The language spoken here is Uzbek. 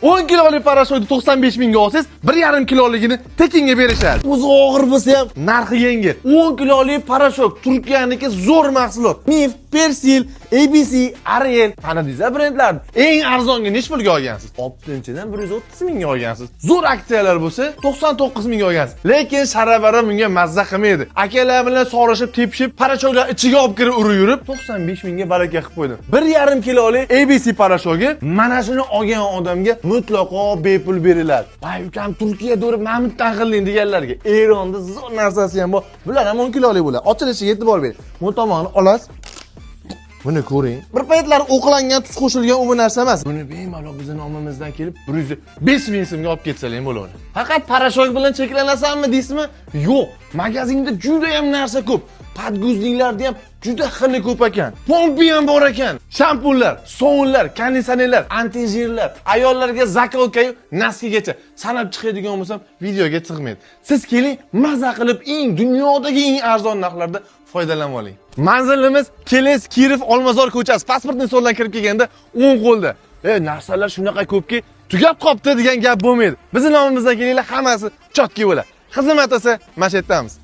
10 kilolik parashyutni 95 mingga olsangiz, 1,5 kiloligini tekinga berishadi. O'zi og'ir bo'lsa ham Narxi yengil. 10 kilolik parashyut Turkiyaniki zo'r mahsulot. Mif, Persil, ABC, Ariel, tanidingiz brendlarni. Eng arzonga nech pulga olgansiz? Optinchidan 130 mingga olgansiz. Zo'r aksiyalar bo'lsa 99 mingga olgansiz. Lekin Sharabara bunga mazza qilmaydi. Akalar bilan sorishib, tepishib, parashyutlar ichiga olib kirib urib yurib, 95 mingga baraka qilib qo'ydim. 1,5 kilolik ABC parashyutga mana shuni olgan odamga mutlaqo bepul beriladi. Voy ukam Turkiyada o'rib mamutdan qiling deganlarga Eronda zo'r narsasi ham bor. Bular ham 10 kilolik bo'ladi. Ochilishiga e'tibor bering. Bu tomonni olasiz. Buni ko'ring. Bir paytlar o'qlangan tuz qo'shilgan u narsa emas. Buni bemalol bizning nomimizdan kelib 105 ming so'mga olib ketsalar bo'ladi. Faqat parashyut bilan cheklanasanmi deysizmi? Yo'q. Magazinda juda ham narsa ko'p. Podguzliklarda ham juda xili ko'p ekan. Pompi ham bor ekan. Shampunlar, sovunlar, konditsionerlar, antijirlar, ayollarga zakotkayu naskigacha sanab chiqadigan bo'lsam, videoga chiqmaydi. Siz keling, maza qilib dunyodagi eng arzon narxlarda foydalanib oling. Manzilimiz Keles Kirov Olmazor ko'chasi. Pasportning so'ldan kirib kelganda o'ng qo'lda. Narsalar shunaqa ko'pki, tugab qopti degan gap bo'lmaydi. Bizning nomimizdan kelinglar, hammasi chotki bo'ladi. Xizmat esa mana shu yerdamiz.